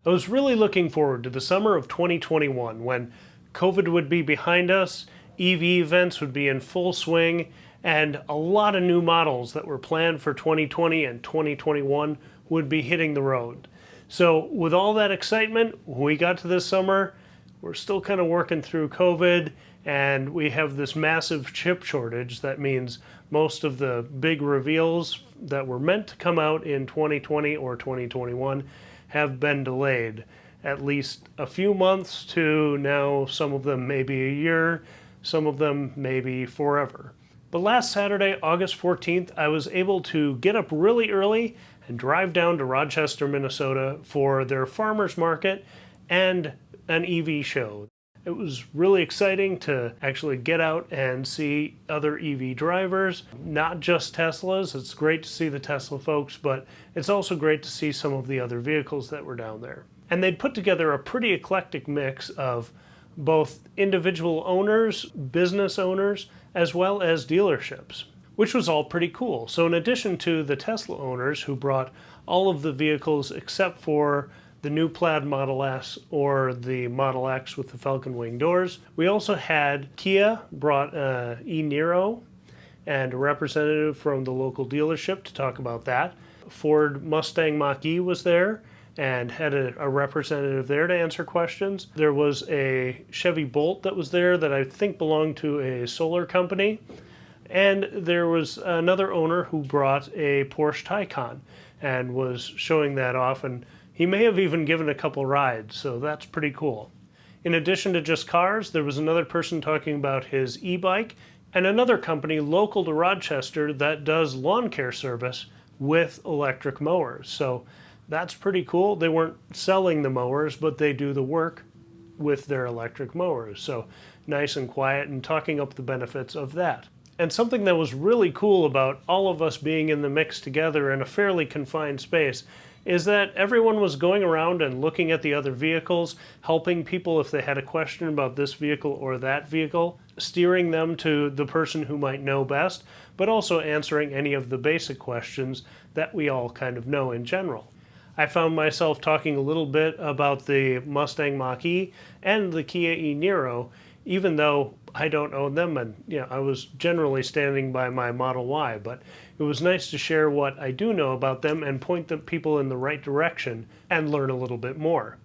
I was really looking forward to the summer of 2021 when COVID would be behind us, EV events would be in full swing, and a lot of new models that were planned for 2020 and 2021 would be hitting the road. So with all that excitement, when we got to this summer, we're still kind of working through COVID, and we have this massive chip shortage. That means most of the big reveals that were meant to come out in 2020 or 2021 have been delayed at least a few months to now some of them maybe a year, some of them maybe forever. But last Saturday, August 14th, I was able to get up really early and drive down to Rochester, Minnesota for their farmers market and an EV show. It was really exciting to actually get out and see other EV drivers, not just Teslas. It's great to see the Tesla folks, but it's also great to see some of the other vehicles that were down there. And they'd put together a pretty eclectic mix of both individual owners, business owners, as well as dealerships, which was all pretty cool. So in addition to the Tesla owners who brought all of the vehicles except for the new Plaid Model S or the Model X with the Falcon Wing doors, we also had Kia brought e-niro and a representative from the local dealership to talk about that. Ford Mustang Mach-E was there and had a representative there to answer questions. There was a Chevy Bolt that was there that I think belonged to a solar company. And there was another owner who brought a Porsche Taycan and was showing that off, and he may have even given a couple rides, so that's pretty cool. In addition to just cars, there was another person talking about his e-bike and another company local to Rochester that does lawn care service with electric mowers. So that's pretty cool. They weren't selling the mowers, but they do the work with their electric mowers. So nice and quiet and talking up the benefits of that. And something that was really cool about all of us being in the mix together in a fairly confined space is that everyone was going around and looking at the other vehicles, helping people if they had a question about this vehicle or that vehicle, steering them to the person who might know best, but also answering any of the basic questions that we all kind of know in general. I found myself talking a little bit about the Mustang Mach-E and the Kia e-niro, even though I don't own them, and I was generally standing by my Model Y, but it was nice to share what I do know about them and point the people in the right direction and learn a little bit more.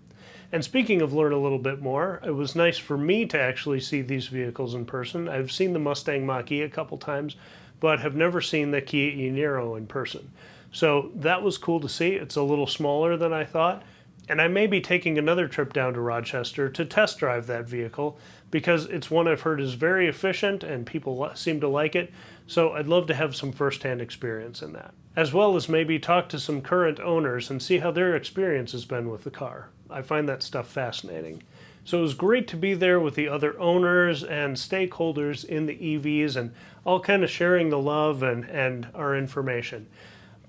And speaking of learn a little bit more, it was nice for me to actually see these vehicles in person. I've seen the Mustang Mach-E a couple times, but have never seen the Kia e-niro in person. So that was cool to see. It's a little smaller than I thought. And I may be taking another trip down to Rochester to test drive that vehicle because it's one I've heard is very efficient and people seem to like it. So I'd love to have some firsthand experience in that. As well as maybe talk to some current owners and see how their experience has been with the car. I find that stuff fascinating. So it was great to be there with the other owners and stakeholders in the EVs and all kind of sharing the love and our information.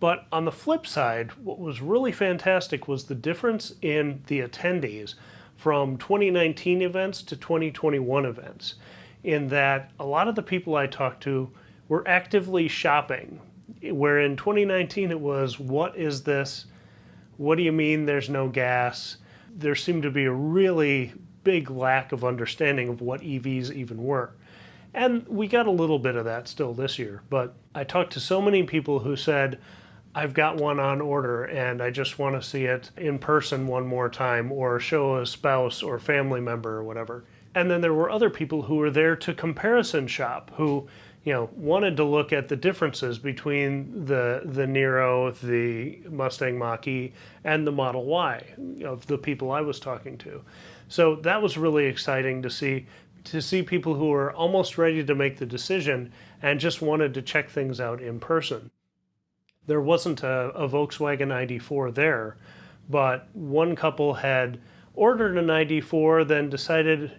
But on the flip side, what was really fantastic was the difference in the attendees from 2019 events to 2021 events, in that a lot of the people I talked to were actively shopping, where in 2019 it was, what is this? What do you mean there's no gas? There seemed to be a really big lack of understanding of what EVs even were. And we got a little bit of that still this year, but I talked to so many people who said, I've got one on order and I just want to see it in person one more time or show a spouse or family member or whatever. And then there were other people who were there to comparison shop who, wanted to look at the differences between the Niro, the Mustang Mach-E, and the Model Y of the people I was talking to. So that was really exciting to see people who were almost ready to make the decision and just wanted to check things out in person. There wasn't a Volkswagen ID4 there, but one couple had ordered an ID4, then decided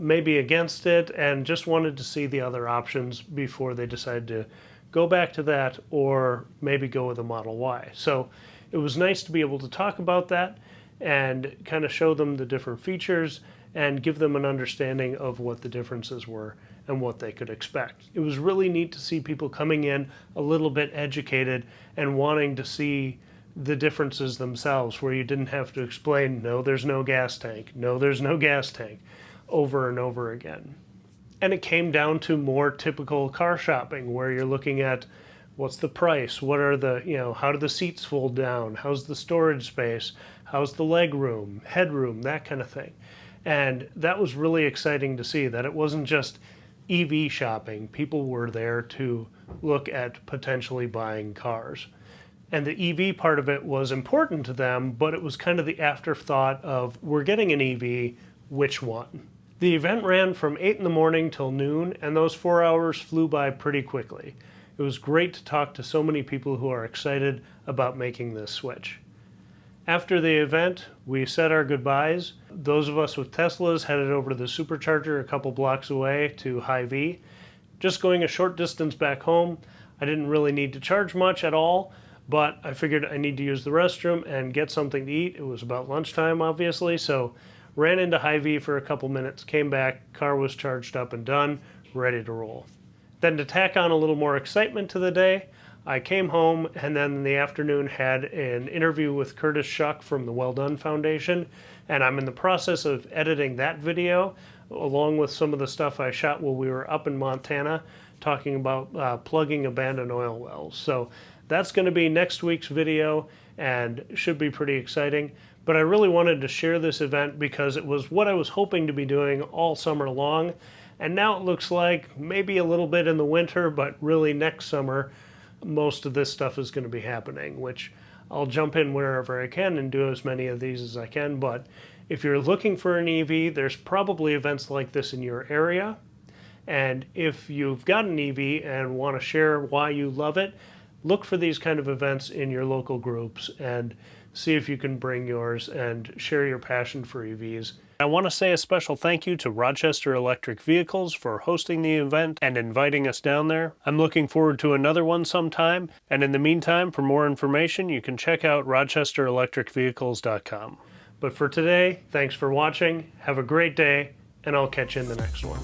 maybe against it and just wanted to see the other options before they decided to go back to that or maybe go with a Model Y. So it was nice to be able to talk about that and kind of show them the different features and give them an understanding of what the differences were and what they could expect. It was really neat to see people coming in a little bit educated and wanting to see the differences themselves, where you didn't have to explain, no, there's no gas tank, no, there's no gas tank, over and over again. And it came down to more typical car shopping, where you're looking at what's the price, what are the, how do the seats fold down, how's the storage space, how's the leg room, headroom, that kind of thing. And that was really exciting to see, that it wasn't just EV shopping. People were there to look at potentially buying cars. And the EV part of it was important to them, but it was kind of the afterthought of, we're getting an EV, which one? The event ran from 8 in the morning till noon, and those 4 hours flew by pretty quickly. It was great to talk to so many people who are excited about making this switch. After the event, we said our goodbyes. Those of us with Teslas headed over to the supercharger a couple blocks away to Hy-Vee. Just going a short distance back home, I didn't really need to charge much at all, but I figured I need to use the restroom and get something to eat. It was about lunchtime, obviously, so ran into Hy-Vee for a couple minutes, came back, car was charged up and done, ready to roll. Then to tack on a little more excitement to the day, I came home and then in the afternoon had an interview with Curtis Shuck from the Well Done Foundation, and I'm in the process of editing that video along with some of the stuff I shot while we were up in Montana talking about plugging abandoned oil wells. So that's going to be next week's video and should be pretty exciting. But I really wanted to share this event because it was what I was hoping to be doing all summer long. And now it looks like maybe a little bit in the winter, but really next summer, most of this stuff is going to be happening, which I'll jump in wherever I can and do as many of these as I can. But if you're looking for an EV, there's probably events like this in your area. And if you've got an EV and want to share why you love it, look for these kind of events in your local groups and see if you can bring yours and share your passion for EVs. I want to say a special thank you to Rochester Electric Vehicles for hosting the event and inviting us down there. I'm looking forward to another one sometime, and in the meantime, for more information, you can check out rochesterelectricvehicles.com. But for today, thanks for watching, have a great day, and I'll catch you in the next one.